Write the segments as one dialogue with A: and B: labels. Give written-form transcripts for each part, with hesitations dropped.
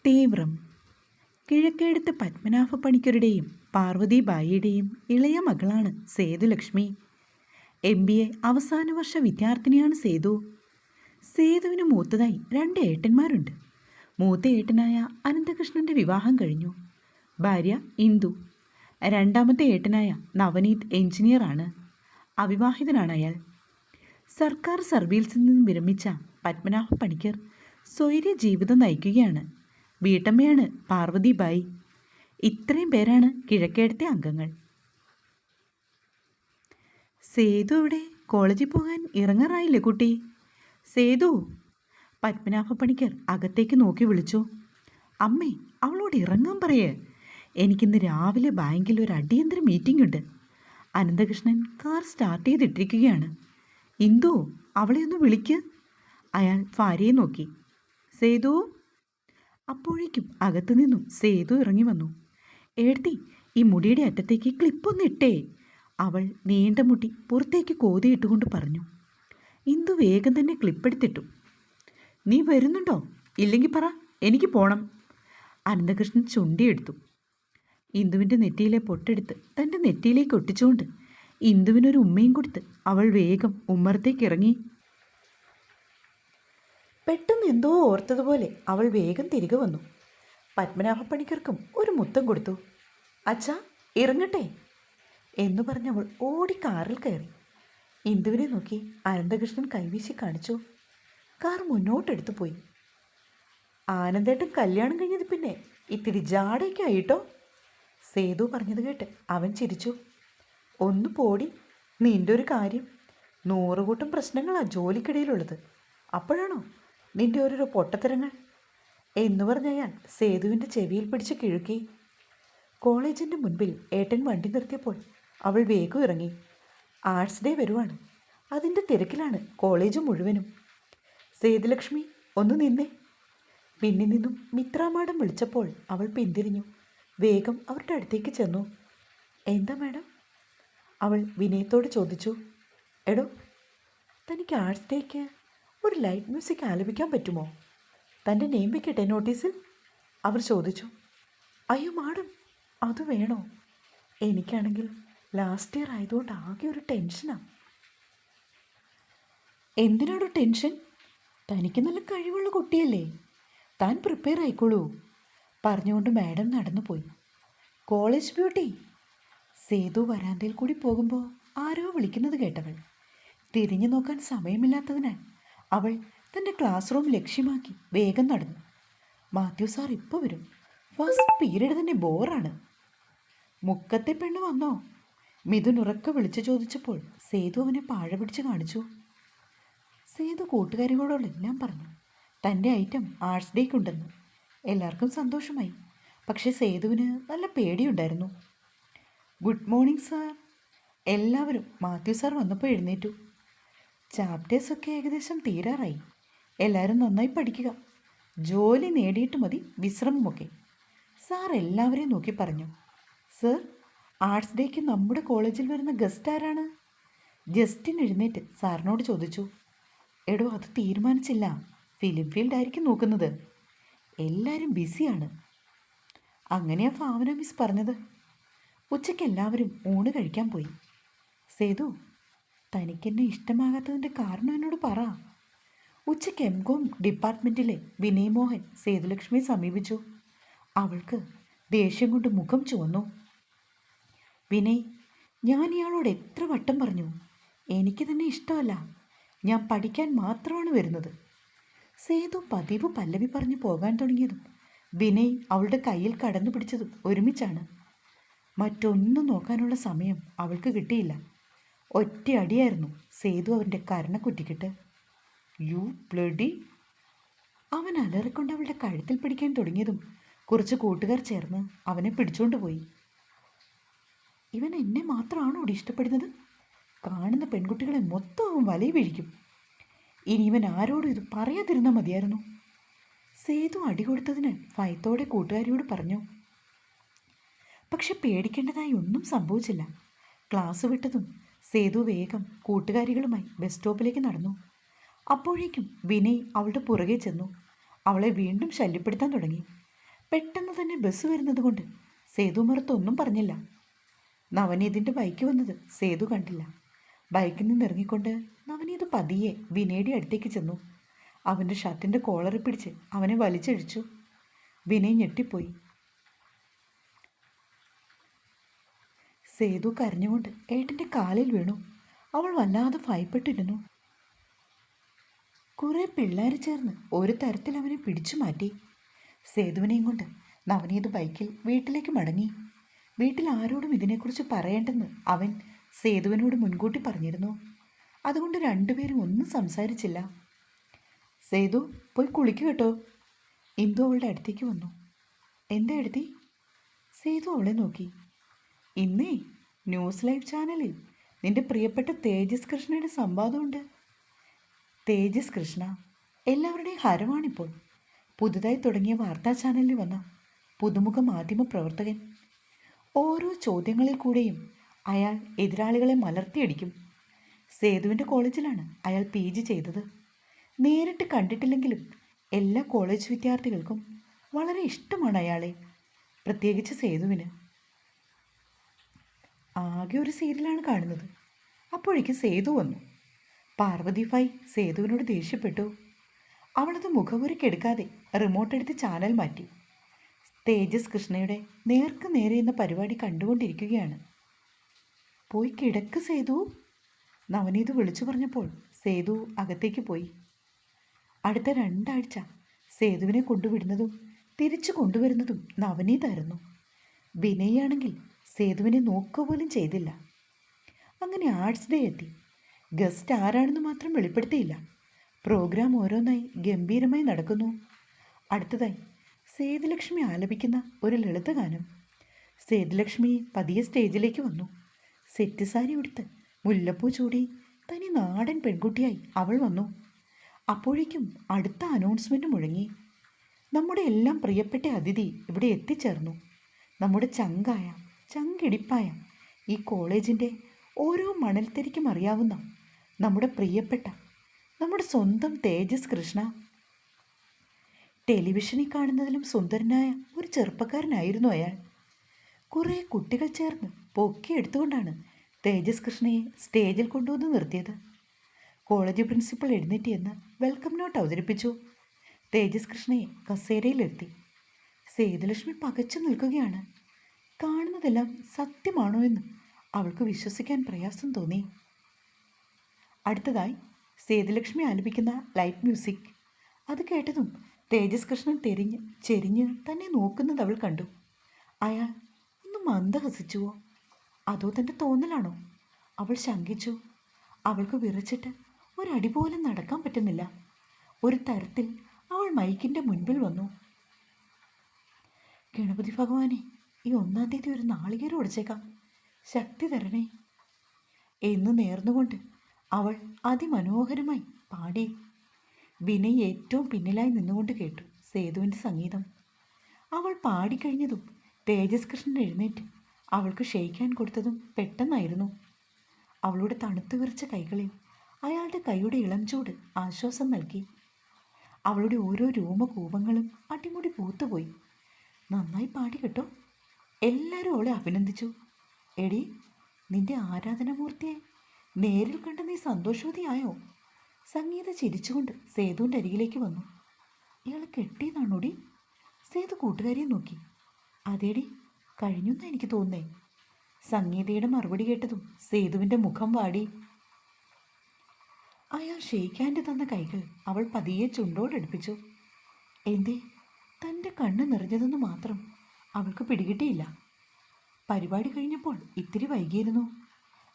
A: തീവ്രം. കിഴക്കേടത്ത് പത്മനാഭ പണിക്കരുടെയും പാർവതിബായിയുടെയും ഇളയ മകളാണ് സേതുലക്ഷ്മി. MBA അവസാന വർഷ വിദ്യാർത്ഥിനിയാണ് സേതു. സേതുവിന് മൂത്തതായി 2 ഏട്ടന്മാരുണ്ട്. മൂത്ത ഏട്ടനായ അനന്തകൃഷ്ണൻ്റെ വിവാഹം കഴിഞ്ഞു. ഭാര്യ ഇന്ദു. രണ്ടാമത്തെ ഏട്ടനായ നവനീത് എഞ്ചിനീയറാണ്. അവിവാഹിതനാണ് അയാൾ. സർക്കാർ സർവീസിൽ നിന്നും വിരമിച്ച പത്മനാഭ പണിക്കർ സ്വൈര്യ ജീവിതം നയിക്കുകയാണ്. വീട്ടമ്മയാണ് പാർവതിബായി. ഇത്രയും പേരാണ് കിഴക്കേടത്തെ അംഗങ്ങൾ. സേതു അവിടെ കോളേജിൽ പോകാൻ ഇറങ്ങാറായില്ലേ കുട്ടി? സേതു, പത്മനാഭ പണിക്കർ അകത്തേക്ക് നോക്കി വിളിച്ചു. അമ്മേ, അവളോട് ഇറങ്ങാൻ പറയേ. എനിക്കിന്ന് രാവിലെ ബാങ്കിൽ ഒരു അടിയന്തര മീറ്റിംഗ് ഉണ്ട്. അനന്തകൃഷ്ണൻ കാർ സ്റ്റാർട്ട് ചെയ്തിട്ടിരിക്കുകയാണ്. ഇന്ദു, അവളെ ഒന്ന് വിളിക്ക്. അയാൾ ഭാര്യയെ നോക്കി. സേതു. അപ്പോഴേക്കും അകത്തു നിന്നും സേതു ഇറങ്ങി വന്നു. ഏടത്തി, ഈ മുടിയുടെ അറ്റത്തേക്ക് ക്ലിപ്പൊന്ന് ഇട്ടേ. അവൾ നീണ്ട മുടി പുറത്തേക്ക് കോതിയിട്ടുകൊണ്ട് പറഞ്ഞു. ഇന്ദു വേഗം തന്നെ ക്ലിപ്പെടുത്തിട്ടു. നീ വരുന്നുണ്ടോ? ഇല്ലെങ്കിൽ പറ, എനിക്ക് പോണം. അനന്തകൃഷ്ണൻ ചുണ്ടിയെടുത്തു. ഇന്ദുവിൻ്റെ നെറ്റിയിലെ പൊട്ടെടുത്ത് തൻ്റെ നെറ്റിയിലേക്ക് ഒട്ടിച്ചുകൊണ്ട് ഇന്ദുവിനൊരു ഉമ്മയും കൊടുത്ത് അവൾ വേഗം ഉമ്മറത്തേക്ക് ഇറങ്ങി. പെട്ടെന്ന് എന്തോ ഓർത്തതുപോലെ അവൾ വേഗം തിരികെ വന്നു. പത്മനാഭ പണിക്കർക്കും ഒരു മുത്തം കൊടുത്തു. അച്ഛാ, ഇറങ്ങട്ടെ എന്നു പറഞ്ഞവൾ ഓടി കാറിൽ കയറി. ഇന്ദുവിനെ നോക്കി അനന്തകൃഷ്ണൻ കൈവീശി കാണിച്ചു. കാർ മുന്നോട്ടെടുത്തു പോയി. ആനന്ദേട്ടൻ കല്യാണം കഴിഞ്ഞത് പിന്നെ ഇത്തിരി ജാടയൊക്കെ ആയിട്ടോ? സേതു പറഞ്ഞത് കേട്ട് അവൻ ചിരിച്ചു. ഒന്ന് പോടി, നിൻ്റെ ഒരു കാര്യം. 100 കൂട്ടം പ്രശ്നങ്ങളാണ് ജോലിക്കിടയിലുള്ളത്. അപ്പോഴാണോ നിൻ്റെ ഓരോരോ പൊട്ടത്തരങ്ങൾ എന്നു പറഞ്ഞയാൾ സേതുവിൻ്റെ ചെവിയിൽ പിടിച്ച് കിഴുക്കി. കോളേജിൻ്റെ മുൻപിൽ ഏട്ടൻ വണ്ടി നിർത്തിയപ്പോൾ അവൾ വേഗം ഇറങ്ങി. ആർട്സ് ഡേ വരുവാണ്. അതിൻ്റെ തിരക്കിലാണ് കോളേജ് മുഴുവനും. സേതുലക്ഷ്മി, ഒന്ന് നിന്നേ. പിന്നിൽ നിന്നും മിത്ര മാഡം വിളിച്ചപ്പോൾ അവൾ പിന്തിരിഞ്ഞു. വേഗം അവരുടെ അടുത്തേക്ക് ചെന്നു. എന്താ മാഡം? അവൾ വിനയത്തോട് ചോദിച്ചു. എടോ, തനിക്ക് ആർട്സ് ഡേക്ക് ഒരു ലൈറ്റ് മ്യൂസിക് ആലപിക്കാൻ പറ്റുമോ? തൻ്റെ നെയിം വെക്കട്ടെ നോട്ടീസിൽ? അവർ ചോദിച്ചു. അയ്യോ മാഡം, അത് വേണോ? എനിക്കാണെങ്കിൽ ലാസ്റ്റ് ഇയർ ആയതുകൊണ്ട് ആകെ ഒരു ടെൻഷനാണ്. എന്തിനാണോ ടെൻഷൻ? തനിക്ക് നല്ല കഴിവുള്ള കുട്ടിയല്ലേ, താൻ പ്രിപ്പയർ ആയിക്കോളൂ പറഞ്ഞുകൊണ്ട് മാഡം നടന്നു പോയി. College beauty. സേതു വരാന്തയിൽ കൂടി പോകുമ്പോൾ ആരോ വിളിക്കുന്നത് കേട്ടവൾ തിരിഞ്ഞു നോക്കാൻ സമയമില്ലാത്തതിനാൽ അവൾ തൻ്റെ ക്ലാസ് റൂം ലക്ഷ്യമാക്കി വേഗം നടന്നു. മാത്യു സാർ ഇപ്പോൾ വരും. ഫസ്റ്റ് പീരീഡ് തന്നെ ബോറാണ്. മുക്കത്തെ പെണ്ണ് വന്നോ? മിഥുൻ ഉറക്കെ വിളിച്ചു ചോദിച്ചപ്പോൾ സേതു അവനെ പാഴ പിടിച്ച് കാണിച്ചു. സേതു കൂട്ടുകാരികളോടെല്ലാം പറഞ്ഞു തൻ്റെ ഐറ്റം ആർട്സ് ഡേക്കുണ്ടെന്ന്. എല്ലാവർക്കും സന്തോഷമായി. പക്ഷേ സേതുവിന് നല്ല പേടിയുണ്ടായിരുന്നു. Good morning sir. എല്ലാവരും മാത്യു സാർ വന്നപ്പോൾ എഴുന്നേറ്റു. ചാപ്റ്റേഴ്സൊക്കെ ഏകദേശം തീരാറായി. എല്ലാവരും നന്നായി പഠിക്കുക. ജോലി നേടിയിട്ട് മതി വിശ്രമമൊക്കെ. സാർ എല്ലാവരെയും നോക്കി പറഞ്ഞു. സർ, ആർട്സ് ഡേക്ക് നമ്മുടെ കോളേജിൽ വരുന്ന ഗസ്റ്റ് ആരാണ്? ജസ്റ്റിൻ എഴുന്നേറ്റ് സാറിനോട് ചോദിച്ചു. എടോ, അത് തീരുമാനിച്ചില്ല. ഫിലിം ഫീൽഡ് ആയിരിക്കും നോക്കുന്നത്. എല്ലാവരും ബിസിയാണ്. അങ്ങനെയാ ഭാവന മിസ് പറഞ്ഞത്. ഉച്ചയ്ക്ക് എല്ലാവരും ഊണ് കഴിക്കാൻ പോയി. സേതു, തനിക്കെന്നെ ഇഷ്ടമാകാത്തതിൻ്റെ കാരണം എന്നോട് പറ. ഉച്ചയ്ക്ക് MCOM ഡിപ്പാർട്ട്മെൻറ്റിലെ വിനയ് മോഹൻ സേതുലക്ഷ്മിയെ സമീപിച്ചു. അവൾക്ക് ദേഷ്യം കൊണ്ട് മുഖം ചുവന്നു. വിനയ്, ഞാൻ ഇയാളോട് എത്ര വട്ടം പറഞ്ഞു, എനിക്ക് തന്നെ ഇഷ്ടമല്ല, ഞാൻ പഠിക്കാൻ മാത്രമാണ് വരുന്നത്. സേതു പതിവ് പല്ലവി പറഞ്ഞു പോകാൻ തുടങ്ങിയതും വിനയ് അവളുടെ കയ്യിൽ കടന്നു പിടിച്ചതും ഒരുമിച്ചാണ്. മറ്റൊന്നും നോക്കാനുള്ള സമയം അവൾക്ക് കിട്ടിയില്ല. ഒറ്റ അടിയായിരുന്നു സേതു അവൻ്റെ കരണക്കുറ്റിക്കിട്ട്. You bloody. അവൻ അലറിക്കൊണ്ട് അവളുടെ കഴുത്തിൽ പിടിക്കാൻ തുടങ്ങിയതും കുറച്ച് കൂട്ടുകാർ ചേർന്ന് അവനെ പിടിച്ചുകൊണ്ട് പോയി. ഇവൻ എന്നെ മാത്രമാണോ ഇവിടെ ഇഷ്ടപ്പെടുന്നത്? കാണുന്ന പെൺകുട്ടികളെ മൊത്തം അവൻ വലയിൽ വീഴിക്കും. ഇനി ഇവൻ ആരോടും ഇത് പറയാതിരുന്നാൽ മതിയായിരുന്നു. സേതു അടി കൊടുത്തതിന് ഭയത്തോടെ കൂട്ടുകാരിയോട് പറഞ്ഞു. പക്ഷെ പേടിക്കേണ്ടതായി ഒന്നും സംഭവിച്ചില്ല. ക്ലാസ് വിട്ടതും സേതു വേഗം കൂട്ടുകാരികളുമായി ബസ് സ്റ്റോപ്പിലേക്ക് നടന്നു. അപ്പോഴേക്കും വിനയ് അവളുടെ പുറകെ ചെന്നു അവളെ വീണ്ടും ശല്യപ്പെടുത്താൻ തുടങ്ങി. പെട്ടെന്ന് തന്നെ ബസ് വരുന്നത് കൊണ്ട് സേതു മറുത്തൊന്നും പറഞ്ഞില്ല. നവനീതിൻ്റെ ബൈക്ക് വന്നത് സേതു കണ്ടില്ല. ബൈക്കിൽ നിന്ന് ഇറങ്ങിക്കൊണ്ട് നവനീത് പതിയെ വിനയുടെ അടുത്തേക്ക് ചെന്നു. അവൻ്റെ ഷർട്ടിൻ്റെ കോളറിൽ പിടിച്ച് അവനെ വലിച്ചഴിച്ചു. വിനയ് ഞെട്ടിപ്പോയി. സേതു കരഞ്ഞുകൊണ്ട് ഏട്ടൻ്റെ കാലിൽ വീണു. അവൾ വല്ലാതെ ഭയപ്പെട്ടിരുന്നു. കുറേ പിള്ളേർ ചേർന്ന് ഒരു തരത്തിൽ അവനെ പിടിച്ചു മാറ്റി. സേതുവിനെയും കൊണ്ട് നവനീത് ബൈക്കിൽ വീട്ടിലേക്ക് മടങ്ങി. വീട്ടിൽ ആരോടും ഇതിനെക്കുറിച്ച് പറയേണ്ടെന്ന് അവൻ സേതുവിനോട് മുൻകൂട്ടി പറഞ്ഞിരുന്നു. അതുകൊണ്ട് രണ്ടുപേരും ഒന്നും സംസാരിച്ചില്ല. സേതു പോയി കുളിക്കു കേട്ടോ. ഇന്ദു അവളുടെ അടുത്തേക്ക് വന്നു. എന്താ എടുത്തി? സേതു അവളെ നോക്കി. ഇന്നേ ന്യൂസ് ലൈവ് ചാനലിൽ നിന്റെ പ്രിയപ്പെട്ട തേജസ് കൃഷ്ണയുടെ സംവാദമുണ്ട്. തേജസ് കൃഷ്ണ എല്ലാവരുടെയും ഹരമാണിപ്പോൾ. പുതുതായി തുടങ്ങിയ വാർത്താ ചാനലിൽ വന്ന പുതുമുഖ മാധ്യമ പ്രവർത്തകൻ. ഓരോ ചോദ്യങ്ങളിൽ കൂടെയും അയാൾ എതിരാളികളെ മലർത്തിയടിക്കും. സേതുവിൻ്റെ കോളേജിലാണ് അയാൾ PG ചെയ്തത്. നേരിട്ട് കണ്ടിട്ടില്ലെങ്കിലും എല്ലാ കോളേജ് വിദ്യാർത്ഥികൾക്കും വളരെ ഇഷ്ടമാണ് അയാളെ, പ്രത്യേകിച്ച് സേതുവിന്. ആകെ ഒരു സീരിയലാണ് കാണുന്നത്. അപ്പോഴേക്കും സേതു വന്നു. പാർവതി ഫായ് സേതുവിനോട് ദേഷ്യപ്പെട്ടു. അവളത് മുഖവുരക്കെടുക്കാതെ റിമോട്ട് എടുത്ത് ചാനൽ മാറ്റി. തേജസ് കൃഷ്ണയുടെ നേർക്ക് നേരെ എന്ന പരിപാടി കണ്ടുകൊണ്ടിരിക്കുകയാണ്. പോയി കിടക്ക് സേതു, നവനീത് വിളിച്ചു പറഞ്ഞപ്പോൾ സേതു അകത്തേക്ക് പോയി. അടുത്ത 2 ആഴ്ച സേതുവിനെ കൊണ്ടുവിടുന്നതും തിരിച്ചു കൊണ്ടുവരുന്നതും നവനീതായിരുന്നു. വിനയാണെങ്കിൽ സേതുവിനെ നോക്കുക പോലും ചെയ്തില്ല. അങ്ങനെ ആർട്സ് ഡേ എത്തി. ഗസ്റ്റ് ആരാണെന്ന് മാത്രം വെളിപ്പെടുത്തിയില്ല. പ്രോഗ്രാം ഓരോന്നായി ഗംഭീരമായി നടക്കുന്നു. അടുത്തതായി സേതുലക്ഷ്മി ആലപിക്കുന്ന ഒരു ലളിതഗാനം. സേതുലക്ഷ്മി പതിയെ സ്റ്റേജിലേക്ക് വന്നു. സെറ്റ് സാരി ഉടുത്ത് മുല്ലപ്പൂ ചൂടി തനി നാടൻ പെൺകുട്ടിയായി അവൾ വന്നു. അപ്പോഴേക്കും അടുത്ത അനൗൺസ്മെൻറ്റ് മുഴങ്ങി. നമ്മുടെ എല്ലാം പ്രിയപ്പെട്ട അതിഥി ഇവിടെ എത്തിച്ചേർന്നു. നമ്മുടെ ചങ്കിടിപ്പായ ഈ കോളേജിൻ്റെ ഓരോ മണൽത്തരിക്കും അറിയാവുന്ന നമ്മുടെ പ്രിയപ്പെട്ട, നമ്മുടെ സ്വന്തം തേജസ് കൃഷ്ണ. ടെലിവിഷനിൽ കാണുന്നതിലും സുന്ദരനായ ഒരു ചെറുപ്പക്കാരനായിരുന്നു അയാൾ. കുറേ കുട്ടികൾ ചേർന്ന് പൊക്കിയെടുത്തുകൊണ്ടാണ് തേജസ് കൃഷ്ണയെ സ്റ്റേജിൽ കൊണ്ടുവന്ന് നിർത്തിയത്. കോളേജ് പ്രിൻസിപ്പൽ എഴുന്നേറ്റ് എന്ന് വെൽക്കം നോട്ട് അവതരിപ്പിച്ചു. തേജസ് കൃഷ്ണയെ കസേരയിലെത്തി. സേതുലക്ഷ്മി പകച്ചു നിൽക്കുകയാണ്. കാണുന്നതെല്ലാം സത്യമാണോ എന്ന് അവൾക്ക് വിശ്വസിക്കാൻ പ്രയാസം തോന്നി. അടുത്തതായി സേതുലക്ഷ്മി ആലപിക്കുന്ന ലൈറ്റ് മ്യൂസിക്. അത് കേട്ടതും തേജസ് കൃഷ്ണൻ ചെരിഞ്ഞ് തന്നെ നോക്കുന്നത് അവൾ കണ്ടു. അയാൾ ഒന്ന് മന്ദഹസിച്ചുവോ, അതോ തൻ്റെ തോന്നലാണോ? അവൾ ശങ്കിച്ചു. അവൾക്ക് വിറച്ചിട്ട് ഒരടി പോലും നടക്കാൻ പറ്റുന്നില്ല. ഒരു തരത്തിൽ അവൾ മൈക്കിൻ്റെ മുൻപിൽ വന്നു. ഗണപതി ഭഗവാനെ, ഈ 1-ാം തീയതി ഒരു നാളികേരം ഒടിച്ചേക്കാം, ശക്തി തരണേ എന്ന് നേർന്നുകൊണ്ട് അവൾ അതിമനോഹരമായി പാടി. വിനയ് ഏറ്റവും പിന്നിലായി നിന്നുകൊണ്ട് കേട്ടു സേതുവിൻ്റെ സംഗീതം. അവൾ പാടിക്കഴിഞ്ഞതും തേജസ് കൃഷ്ണൻ എഴുന്നേറ്റ് അവൾക്ക് ക്ഷയിക്കാൻ കൊടുത്തതും പെട്ടെന്നായിരുന്നു. അവളുടെ തണുത്തു വിറച്ച കൈകളിൽ അയാളുടെ കൈയുടെ ഇളം ചൂട് ആശ്വാസം നൽകി. അവളുടെ ഓരോ രോമകൂപങ്ങളും അടിമുടി പൂത്തുപോയി. നന്നായി പാടി കേട്ടോ. എല്ലാവരും അവളെ അഭിനന്ദിച്ചു. എടി, നിന്റെ ആരാധനാമൂർത്തിയെ നേരിൽ കണ്ട നീ സന്തോഷവതിയായോ? സംഗീത ചിരിച്ചുകൊണ്ട് സേതുവിൻ്റെ അരികിലേക്ക് വന്നു. ഇയാൾ കെട്ടിയതാണോടി? സേതു കൂട്ടുകാരിയെ നോക്കി. അതേടി, കഴിഞ്ഞെന്നാ എനിക്ക് തോന്നേ. സംഗീതയുടെ മറുപടി കേട്ടതും സേതുവിൻ്റെ മുഖം വാടി. അയാൾ ഷെയ്ക്കാൻ്റെ തന്ന കൈകൾ അവൾ പതിയെ ചുണ്ടോടടുപ്പിച്ചു. എന്തേ തൻ്റെ കണ്ണ് നിറഞ്ഞതെന്ന് മാത്രം അവൾക്ക് പിടികിട്ടിയില്ല. പരിപാടി കഴിഞ്ഞപ്പോൾ ഇത്തിരി വൈകിയിരുന്നു.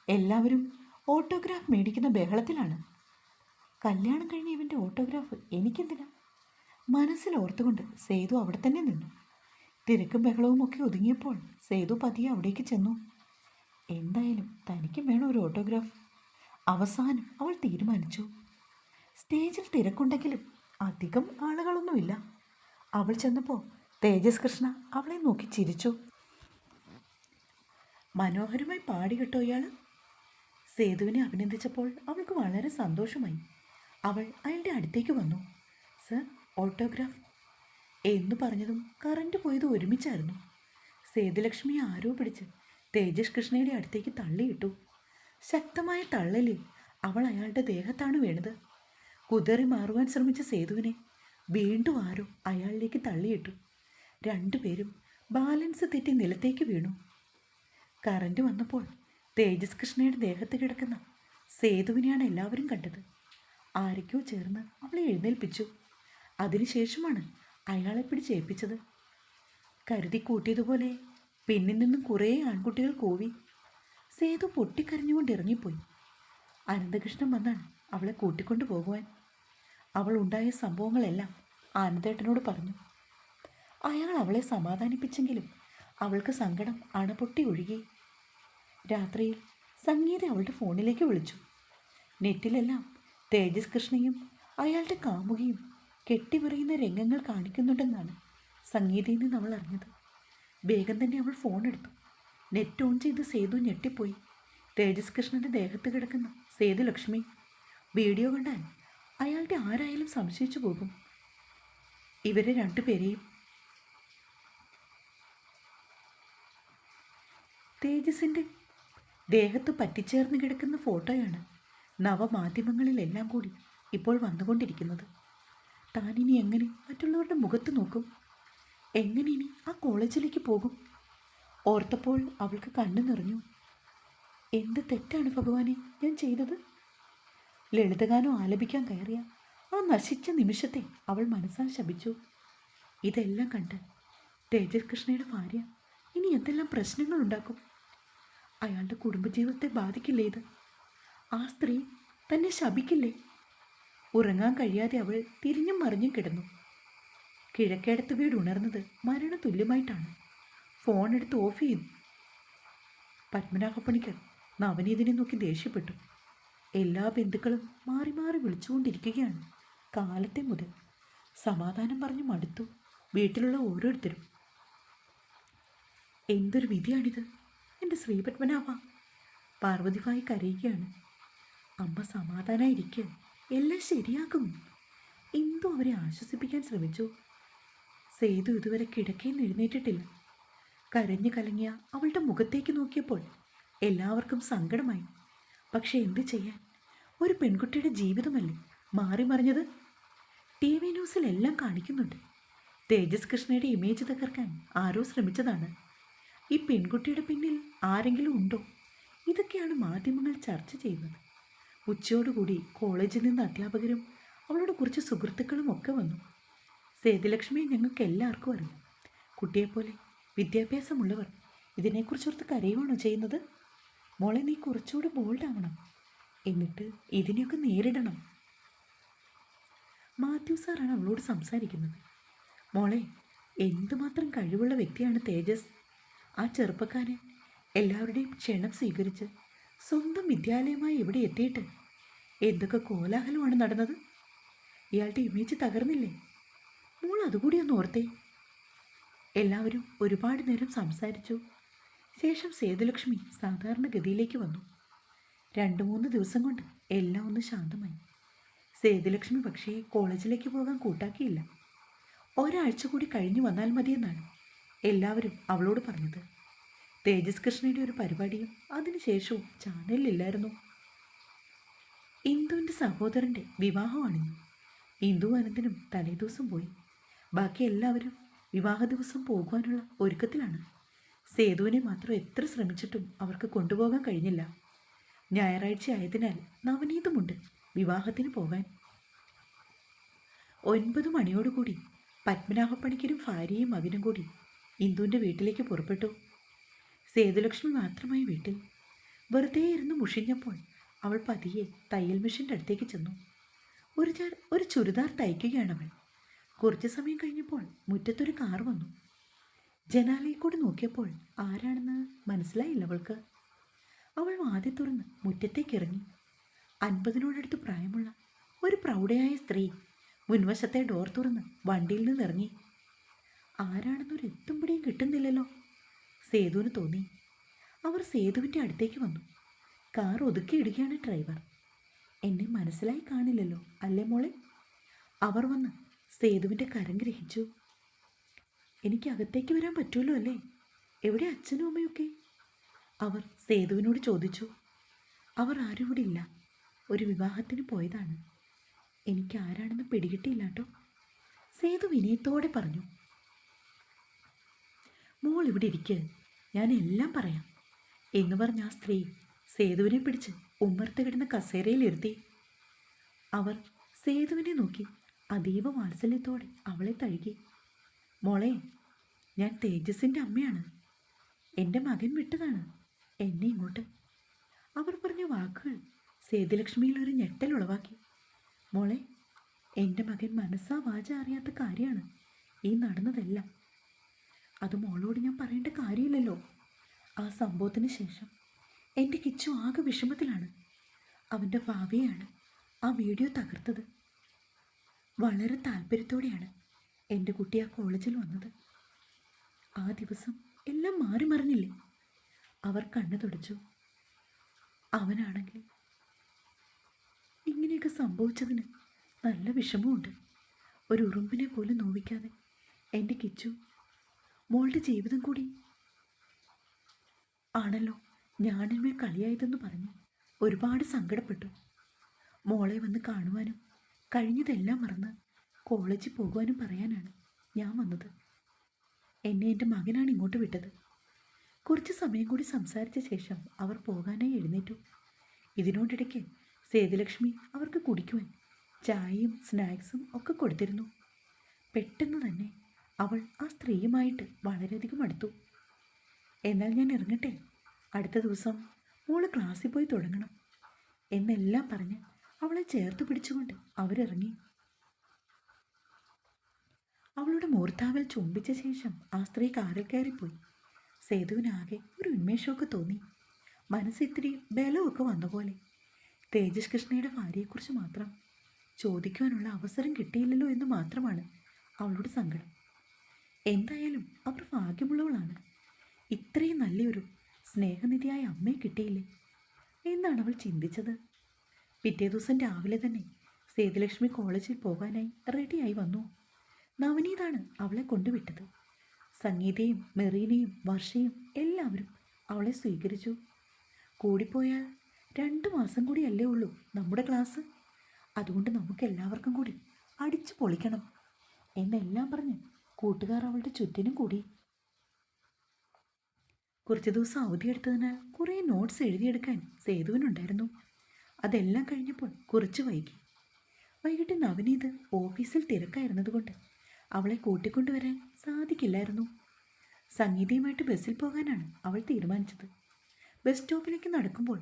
A: എല്ലാവരും ഓട്ടോഗ്രാഫ് മേടിക്കുന്ന ബഹളത്തിലാണ്. കല്യാണം കഴിഞ്ഞ ഇവൻ്റെ ഓട്ടോഗ്രാഫ് എനിക്കെന്തിനാ? മനസ്സിൽ ഓർത്തുകൊണ്ട് സേതു അവിടെ തന്നെ നിന്നു. തിരക്കും ബഹളവും ഒക്കെ ഒതുങ്ങിയപ്പോൾ സേതു പതിയെ അവിടേക്ക് ചെന്നു. എന്തായാലും തനിക്കും വേണം ഒരു ഓട്ടോഗ്രാഫ്. അവസാനം അവൾ തീരുമാനിച്ചു. സ്റ്റേജിൽ തിരക്കുണ്ടെങ്കിലും അധികം ആളുകളൊന്നുമില്ല. അവൾ ചെന്നപ്പോൾ തേജസ് കൃഷ്ണ അവളെ നോക്കി ചിരിച്ചു. മനോഹരമായി പാടി കേട്ടോ ഇയാൾ. സേതുവിനെ അഭിനന്ദിച്ചപ്പോൾ അവൾക്ക് വളരെ സന്തോഷമായി. അവൾ അയാളുടെ അടുത്തേക്ക് വന്നു. Sir, autograph. എന്ന് പറഞ്ഞതും കറണ്ട് പോയത് ഒരുമിച്ചായിരുന്നു. സേതുലക്ഷ്മിയെ ആരോ പിടിച്ച് തേജസ് കൃഷ്ണയുടെ അടുത്തേക്ക് തള്ളിയിട്ടു. ശക്തമായ തള്ളലിൽ അവൾ അയാളുടെ ദേഹത്താണ് വീണത്. കുതറി മാറുവാൻ ശ്രമിച്ച സേതുവിനെ വീണ്ടും ആരോ അയാളിലേക്ക് തള്ളിയിട്ടു. രണ്ടുപേരും ബാലൻസ് തെറ്റി നിലത്തേക്ക് വീണു. കറണ്ട് വന്നപ്പോൾ തേജസ് കൃഷ്ണയുടെ ദേഹത്ത് കിടക്കുന്ന സേതുവിനെയാണ് എല്ലാവരും കണ്ടത്. ആരൊക്കെയോ ചേർന്ന് അവളെ എഴുന്നേൽപ്പിച്ചു. അതിനുശേഷമാണ് അയാളെ പിടിച്ചേൽപ്പിച്ചത്. കരുതി കൂട്ടിയതുപോലെ പിന്നിൽ നിന്നും കുറേ ആൺകുട്ടികൾ കൂവി. സേതു പൊട്ടിക്കരഞ്ഞുകൊണ്ട് ഇറങ്ങിപ്പോയി. അനന്തകൃഷ്ണൻ വന്നാണ് അവളെ കൂട്ടിക്കൊണ്ടു പോകുവാൻ. അവൾ ഉണ്ടായ സംഭവങ്ങളെല്ലാം ആനന്ദേട്ടനോട് പറഞ്ഞു. അയാൾ അവളെ സമാധാനിപ്പിച്ചെങ്കിലും അവൾക്ക് സങ്കടം അണപൊട്ടി ഒഴുകി. രാത്രിയിൽ സംഗീത അവളുടെ ഫോണിലേക്ക് വിളിച്ചു. നെറ്റിലെല്ലാം തേജസ് കൃഷ്ണയും അയാളുടെ കാമുകിയും കെട്ടിമറിയുന്ന രംഗങ്ങൾ കാണിക്കുന്നുണ്ടെന്നാണ് സംഗീതയിൽ നിന്ന് അവൾ അറിഞ്ഞത്. വേഗം തന്നെ അവൾ ഫോണെടുത്തു. നെറ്റ് ഓൺ ചെയ്ത് സേതു ഞെട്ടിപ്പോയി. തേജസ് കൃഷ്ണൻ്റെ ദേഹത്ത് കിടക്കുന്ന സേതുലക്ഷ്മി. വീഡിയോ കണ്ടാൽ അയാളുടെ ആരായാലും സംശയിച്ചു പോകും. ഇവരെ രണ്ടുപേരെയും തേജസിൻ്റെ ദേഹത്ത് പറ്റിച്ചേർന്ന് കിടക്കുന്ന ഫോട്ടോയാണ് നവമാധ്യമങ്ങളിലെല്ലാം കൂടി ഇപ്പോൾ വന്നുകൊണ്ടിരിക്കുന്നത്. താനിനി എങ്ങനെ മറ്റുള്ളവരുടെ മുഖത്ത് നോക്കും? എങ്ങനെ ഇനി ആ കോളേജിലേക്ക് പോകും? ഓർത്തപ്പോൾ അവൾക്ക് കണ്ണു നിറഞ്ഞു. എന്ത് തെറ്റാണ് ഭഗവാനെ ഞാൻ ചെയ്തത്? ലളിതഗാനം ആലപിക്കാൻ കയറിയ ആ നശിച്ച നിമിഷത്തെ അവൾ മനസ്സാൽ ശപിച്ചു. ഇതെല്ലാം കണ്ട് തേജസ് കൃഷ്ണയുടെ ഭാര്യ ഇനി എന്തെല്ലാം പ്രശ്നങ്ങൾ ഉണ്ടാക്കും? അയാളുടെ കുടുംബജീവിതത്തെ ബാധിക്കില്ലേ ഇത്? ആ സ്ത്രീ തന്നെ ശപിക്കില്ലേ? ഉറങ്ങാൻ കഴിയാതെ അവൾ തിരിഞ്ഞും മറിഞ്ഞും കിടന്നു. കിഴക്കേടത്ത് വീട് ഉണർന്നത് മരണ തുല്യമായിട്ടാണ്. ഫോൺ എടുത്ത് ഓഫ് ചെയ്തു. പത്മനാഭപ്പണിക്കർ നവനീതിനെ നോക്കി ദേഷ്യപ്പെട്ടു. എല്ലാ ബന്ധുക്കളും മാറി മാറി വിളിച്ചുകൊണ്ടിരിക്കുകയാണ് കാലത്തെ മുതൽ. സമാധാനം പറഞ്ഞു മടുത്തു വീട്ടിലുള്ള ഓരോരുത്തരും. എന്തൊരു വിധിയാണിത് എൻ്റെ ശ്രീപത്മനാഭ! പാർവതിഭായി കരയുകയാണ്. അമ്മ സമാധാനമായിരിക്കുക, എല്ലാം ശരിയാകും. എന്തോ അവരെ ആശ്വസിപ്പിക്കാൻ ശ്രമിച്ചു. സേതു ഇതുവരെ കിടക്കയിൽ നിന്ന് എഴുന്നേറ്റിട്ടില്ല. കരഞ്ഞു കലങ്ങിയ അവളുടെ മുഖത്തേക്ക് നോക്കിയപ്പോൾ എല്ലാവർക്കും സങ്കടമായി. പക്ഷെ എന്തു ചെയ്യാൻ? ഒരു പെൺകുട്ടിയുടെ ജീവിതമല്ലേ മാറി മറിഞ്ഞത്. TV ന്യൂസിലെല്ലാം കാണിക്കുന്നുണ്ട്. തേജസ് കൃഷ്ണയുടെ ഇമേജ് തകർക്കാൻ ആരോ ശ്രമിച്ചതാണ്. ഈ പെൺകുട്ടിയുടെ പിന്നിൽ ആരെങ്കിലും ഉണ്ടോ? ഇതൊക്കെയാണ് മാധ്യമങ്ങൾ ചർച്ച ചെയ്യുന്നത്. ഉച്ചയോടുകൂടി കോളേജിൽ നിന്ന് അധ്യാപകരും അവളുടെ കുറച്ച് സുഹൃത്തുക്കളും ഒക്കെ വന്നു. സേതുലക്ഷ്മിയെ ഞങ്ങൾക്ക് എല്ലാവർക്കും അറിയാം. കുട്ടിയെപ്പോലെ വിദ്യാഭ്യാസമുള്ളവർ ഇതിനെക്കുറിച്ചോർത്ത് കരയുവാണോ ചെയ്യുന്നത്? മോളെ, നീ കുറച്ചുകൂടി ബോൾഡാവണം. എന്നിട്ട് ഇതിനെയൊക്കെ നേരിടണം. മാത്യു സാറാണ് അവളോട് സംസാരിക്കുന്നത്. മോളെ, എന്തുമാത്രം കഴിവുള്ള വ്യക്തിയാണ് തേജസ്. ആ ചെറുപ്പക്കാരൻ എല്ലാവരുടെയും ക്ഷണം സ്വീകരിച്ച് സ്വന്തം വിദ്യാലയമായി ഇവിടെ എത്തിയിട്ട് എന്തൊക്കെ കോലാഹലമാണ് നടന്നത്. ഇയാളുടെ ഇമേജ് തകർന്നില്ലേ? മോൾ അതുകൂടി ഒന്ന് ഓർത്തേ. എല്ലാവരും ഒരുപാട് നേരം സംസാരിച്ചു. ശേഷം സേതുലക്ഷ്മി സാധാരണഗതിയിലേക്ക് വന്നു. 2-3 ദിവസം കൊണ്ട് എല്ലാം ഒന്ന് ശാന്തമായി. സേതുലക്ഷ്മി പക്ഷേ കോളേജിലേക്ക് പോകാൻ കൂട്ടാക്കിയില്ല. ഒരാഴ്ച കൂടി കഴിഞ്ഞു വന്നാൽ മതിയെന്നാണ് എല്ലാവരും അവളോട് പറഞ്ഞത്. തേജസ് കൃഷ്ണയുടെ ഒരു പരിപാടിയും അതിനുശേഷവും ചാനലിലില്ലായിരുന്നു. ഇന്ദുവിൻ്റെ സഹോദരൻ്റെ വിവാഹമാണിന്ന്. ഇന്ദു അനന്തനും തലേദിവസം പോയി. ബാക്കി എല്ലാവരും വിവാഹ ദിവസം പോകുവാനുള്ള ഒരുക്കത്തിലാണ്. സേതുവിനെ മാത്രം എത്ര ശ്രമിച്ചിട്ടും അവർക്ക് കൊണ്ടുപോകാൻ കഴിഞ്ഞില്ല. ഞായറാഴ്ച ആയതിനാൽ നവനീതുമുണ്ട് വിവാഹത്തിന് പോകാൻ. 9 മണിയോടുകൂടി പത്മനാഭപ്പണിക്കരും ഭാര്യയും മകനും കൂടി ഇന്ദുവിൻ്റെ വീട്ടിലേക്ക് പുറപ്പെട്ടു. സേതുലക്ഷ്മി മാത്രമായി വീട്ടിൽ. വെറുതെ ഇരുന്ന് മുഷിഞ്ഞപ്പോൾ അവൾ പതിയെ തയ്യൽ മെഷീൻ്റെ അടുത്തേക്ക് ചെന്നു. ഒരു ചുരിദാർ തയ്ക്കുകയാണവൾ. കുറച്ച് സമയം കഴിഞ്ഞപ്പോൾ മുറ്റത്തൊരു കാർ വന്നു. ജനാലയിൽ കൂടി നോക്കിയപ്പോൾ ആരാണെന്ന് മനസ്സിലായില്ല അവൾക്ക്. അവൾ വാതിൽ തുറന്ന് മുറ്റത്തേക്ക് ഇറങ്ങി. 50നോടടുത്ത് പ്രായമുള്ള ഒരു പ്രൗഢയായ സ്ത്രീ മുൻവശത്തെ ഡോർ തുറന്ന് വണ്ടിയിൽ നിന്ന് ഇറങ്ങി. ആരാണെന്നൊരു എത്തുംപിടിയും കിട്ടുന്നില്ലല്ലോ, സേതുവിന് തോന്നി. അവർ സേതുവിൻ്റെ അടുത്തേക്ക് വന്നു. കാർ ഒതുക്കിയിടുകയാണ് ഡ്രൈവർ. എന്നെ മനസ്സിലായി കാണില്ലല്ലോ അല്ലേ മോളെ? അവർ വന്ന് സേതുവിൻ്റെ കരം ഗ്രഹിച്ചു. എനിക്ക് അകത്തേക്ക് വരാൻ പറ്റുമല്ലോ അല്ലേ? എവിടെ അച്ഛനും അമ്മയൊക്കെ? അവർ സേതുവിനോട് ചോദിച്ചു. അവർ ആരും ഇവിടെ ഇല്ല. ഒരു വിവാഹത്തിന് പോയതാണ്. എനിക്ക് ആരാണെന്ന് പിടികിട്ടിയില്ല കേട്ടോ, സേതു വിനയത്തോടെ പറഞ്ഞു. മോൾ ഇവിടെ ഇരിക്ക്, ഞാൻ എല്ലാം പറയാം എന്ന് പറഞ്ഞ ആ സ്ത്രീ സേതുവിനെ പിടിച്ച് ഉമ്മർത്ത് കിടന്ന കസേരയിലിരുത്തി. അവർ സേതുവിനെ നോക്കി അതീവ വാത്സല്യത്തോടെ അവളെ തഴുകി. മോളെ, ഞാൻ തേജസിൻ്റെ അമ്മയാണ്. എൻ്റെ മകൻ വിട്ടതാണ് എന്നെ ഇങ്ങോട്ട്. അവർ പറഞ്ഞ വാക്കുകൾ സേതുലക്ഷ്മിയിൽ ഒരു ഞെട്ടൽ ഉളവാക്കി. മോളെ, എൻ്റെ മകൻ മനസ്സാ വാച അറിയാത്ത കാര്യമാണ് ഈ നടന്നതെല്ലാം. അത് മോളോട് ഞാൻ പറയേണ്ട കാര്യമില്ലല്ലോ. ആ സംഭവത്തിന് ശേഷം എൻ്റെ കിച്ചു ആകെ വിഷമത്തിലാണ്. അവൻ്റെ ഭാവിയാണ് ആ വീഡിയോ തകർത്തത്. വളരെ താല്പര്യത്തോടെയാണ് എൻ്റെ കുട്ടി ആ കോളേജിൽ വന്നത്. ആ ദിവസം എല്ലാം മാറി മറിഞ്ഞില്ലേ? അവർ കണ്ണു തുടച്ചു. അവനാണെങ്കിൽ ഇങ്ങനെയൊക്കെ സംഭവിച്ചതിന് നല്ല വിഷമമുണ്ട്. ഒരു ഉറുമ്പിനെ പോലും നോവിക്കാതെ എൻ്റെ കിച്ചു മോളുടെ ജീവിതം കൂടി ആണല്ലോ ഞാനിന്മേൽ കളിയായതെന്ന് പറഞ്ഞ് ഒരുപാട് സങ്കടപ്പെട്ടു. മോളെ വന്ന് കാണുവാനും കഴിഞ്ഞതെല്ലാം മറന്ന് കോളേജിൽ പോകുവാനും പറയാനാണ് ഞാൻ വന്നത്. എന്നെ എൻ്റെ മകനാണ് ഇങ്ങോട്ട് വിട്ടത്. കുറച്ച് സമയം കൂടി സംസാരിച്ച ശേഷം അവർ പോകാനായി എഴുന്നേറ്റു. ഇതിനോടിടയ്ക്ക് സേതുലക്ഷ്മി അവർക്ക് കുടിക്കുവാൻ ചായയും സ്നാക്സും ഒക്കെ കൊടുത്തിരുന്നു. പെട്ടെന്ന് തന്നെ അവൾ ആ സ്ത്രീയുമായിട്ട് വളരെയധികം അടുത്തു. എന്നാൽ ഞാൻ ഇറങ്ങട്ടെ, അടുത്ത ദിവസം മോള് ക്ലാസ്സിൽ പോയി തുടങ്ങണം എന്നെല്ലാം പറഞ്ഞ് അവളെ ചേർത്ത് പിടിച്ചുകൊണ്ട് അവരിറങ്ങി. അവളുടെ മൂർത്താവൽ ചുംബിച്ച ശേഷം ആ സ്ത്രീ കാറിൽ കയറിപ്പോയി. സേതുവിനാകെ ഒരു ഉന്മേഷമൊക്കെ തോന്നി. മനസ്സിത്തിരി ബലമൊക്കെ വന്ന പോലെ. തേജസ് കൃഷ്ണയുടെ ഭാര്യയെക്കുറിച്ച് മാത്രം ചോദിക്കുവാനുള്ള അവസരം കിട്ടിയില്ലല്ലോ എന്ന് മാത്രമാണ് അവളുടെ സങ്കടം. എന്തായാലും അവർ ഭാഗ്യമുള്ളവളാണ്. ഇത്രയും നല്ലൊരു സ്നേഹനിധിയായ അമ്മയെ കിട്ടിയില്ലേ എന്നാണ് അവൾ ചിന്തിച്ചത്. പിറ്റേ ദിവസം രാവിലെ തന്നെ സേതുലക്ഷ്മി കോളേജിൽ പോകാനായി റെഡിയായി വന്നു. നവനീതാണ് അവളെ കൊണ്ടുവിട്ടത്. സംഗീതയും മെറീനയും വർഷയും എല്ലാവരും അവളെ സ്വീകരിച്ചു. കൂടിപ്പോയാൽ 2 മാസം കൂടിയല്ലേ ഉള്ളൂ നമ്മുടെ ക്ലാസ്. അതുകൊണ്ട് നമുക്ക് എല്ലാവർക്കും കൂടി അടിച്ചു പൊളിക്കണം എന്നെല്ലാം പറഞ്ഞ് കൂട്ടുകാർ അവളുടെ ചുറ്റിനും കൂടി. കുറച്ച് ദിവസം അവധിയെടുത്തതിനാൽ കുറേ നോട്ട്സ് എഴുതിയെടുക്കാൻ സേതുവിനുണ്ടായിരുന്നു. അതെല്ലാം കഴിഞ്ഞപ്പോൾ കുറച്ച് വൈകി. വൈകിട്ട് നവനീത് ഓഫീസിൽ തിരക്കായിരുന്നതുകൊണ്ട് അവളെ കൂട്ടിക്കൊണ്ടുവരാൻ സാധിക്കില്ലായിരുന്നു. സംഗീതയുമായിട്ട് ബസ്സിൽ പോകാനാണ് അവൾ തീരുമാനിച്ചത്. ബസ് സ്റ്റോപ്പിലേക്ക് നടക്കുമ്പോൾ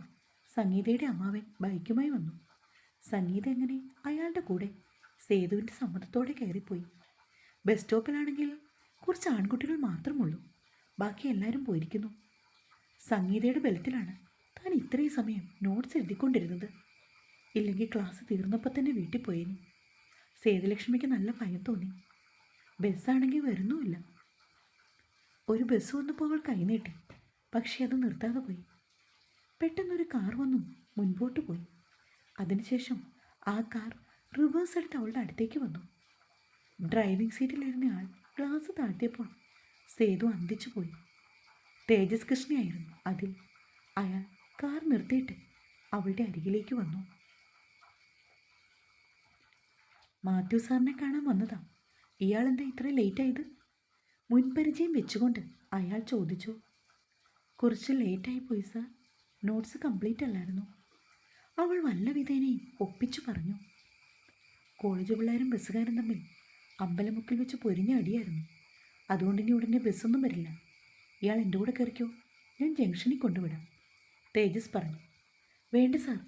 A: സംഗീതയുടെ അമ്മാവൻ ബൈക്കുമായി വന്നു. സംഗീത എങ്ങനെ അയാളുടെ കൂടെ സേതുവിൻ്റെ സമ്മതത്തോടെ കയറിപ്പോയി. ബസ് സ്റ്റോപ്പിലാണെങ്കിൽ കുറച്ച് ആൺകുട്ടികൾ മാത്രമുള്ളൂ. ബാക്കി എല്ലാവരും പോയിരിക്കുന്നു. സംഗീതയുടെ ബലത്തിലാണ് താൻ ഇത്രയും സമയം നോട്ട്സ് എഴുതിക്കൊണ്ടിരുന്നത്. ഇല്ലെങ്കിൽ ക്ലാസ് തീർന്നപ്പോൾ തന്നെ വീട്ടിൽ പോയേനെ. സേതുലക്ഷ്മിക്ക് നല്ല ഭയം തോന്നി. ബസ്സാണെങ്കിൽ വരുന്നുമില്ല. ഒരു ബസ് വന്നപ്പോൾ അവൾ കൈനീട്ടി, പക്ഷേ അത് നിർത്താതെ പോയി. പെട്ടെന്നൊരു കാർ വന്നു മുൻപോട്ട് പോയി. അതിനുശേഷം ആ കാർ റിവേഴ്സ് എടുത്ത് അവളുടെ അടുത്തേക്ക് വന്നു. ഡ്രൈവിംഗ് സീറ്റിലിരുന്ന ആൾ ഗ്ലാസ് താഴ്ത്തിയപ്പോൾ സേതു അന്തിച്ചു പോയി. തേജസ് കൃഷ്ണയായിരുന്നു അതിൽ. അയാൾ കാർ നിർത്തിയിട്ട് അവളുടെ അരികിലേക്ക് വന്നു. മാത്യു സാറിനെ കാണാൻ വന്നതാ. ഇയാളെന്താ ഇത്ര ലേറ്റായത്? മുൻപരിചയം വെച്ചുകൊണ്ട് അയാൾ ചോദിച്ചു. കുറച്ച് ലേറ്റായി പോയി സാർ, നോട്ട്സ് കംപ്ലീറ്റ് അല്ലായിരുന്നു, അവൾ വല്ല വിധേനയും ഒപ്പിച്ചു പറഞ്ഞു. കോളേജ് പിള്ളേരും ബസ്സുകാരും തമ്മിൽ അമ്പലമുക്കിൽ വെച്ച് പൊരിഞ്ഞ അടിയായിരുന്നു. അതുകൊണ്ട് ഇനി ഉടനെ ബസ്സൊന്നും വരില്ല. ഇയാൾ എൻ്റെ കൂടെ കയറിക്കോ, ഞാൻ ജംഗ്ഷനിൽ കൊണ്ടുവിടാം, തേജസ് പറഞ്ഞു. വേണ്ട സാർ,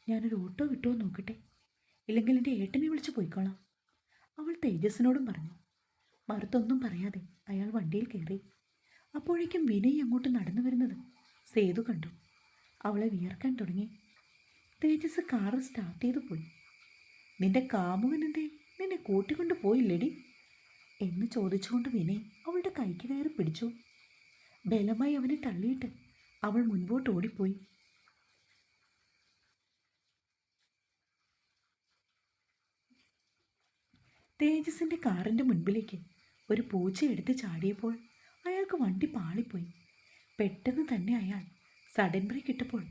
A: ഞാനൊരു ഓട്ടോ കിട്ടുമോ നോക്കട്ടെ, ഇല്ലെങ്കിൽ എൻ്റെ ഏട്ടനെ വിളിച്ച് പോയിക്കോളാം, അവൾ തേജസ്സിനോടും പറഞ്ഞു. മറുത്തൊന്നും പറയാതെ അയാൾ വണ്ടിയിൽ കയറി. അപ്പോഴേക്കും വിനയ് അങ്ങോട്ട് നടന്നു വരുന്നത് സേതു കണ്ടു. അവളെ വിയർക്കാൻ തുടങ്ങി. തേജസ് കാറ് സ്റ്റാർട്ട് ചെയ്തു പോയി. നിന്റെ കാമുകൻ എന്തേ നിന്നെ കൂട്ടിക്കൊണ്ട് പോയില്ലേടി എന്ന് ചോദിച്ചുകൊണ്ട് വിനയ് അവളുടെ കൈക്ക് കയറി പിടിച്ചു. ബലമായി അവനെ തള്ളിയിട്ട് അവൾ മുൻപോട്ട് ഓടിപ്പോയി. തേജസിൻ്റെ കാറിൻ്റെ മുൻപിലേക്ക് ഒരു പൂച്ച എടുത്ത് ചാടിയപ്പോൾ അയാൾക്ക് വണ്ടി പാളിപ്പോയി. പെട്ടെന്ന് തന്നെ അയാൾ സഡൻ ബ്രേക്ക് ഇട്ടപ്പോൾ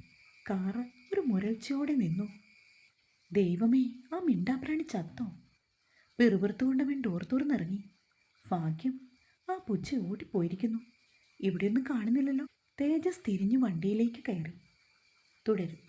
A: കാറ് ഒരു മുരൾച്ചയോടെ നിന്നു. ദൈവമേ, ആ മിണ്ടാപ്രാണി ചത്തോ? വെറുതെകൊണ്ടവൻ ഡോർ തുറന്നിറങ്ങി. ഭാഗ്യം, ആ പൂച്ച ഓടിപ്പോയിരിക്കുന്നു. ഇവിടെയൊന്നും കാണുന്നില്ലല്ലോ. തേജസ് തിരിഞ്ഞു വണ്ടിയിലേക്ക് കയറി. തുടരും.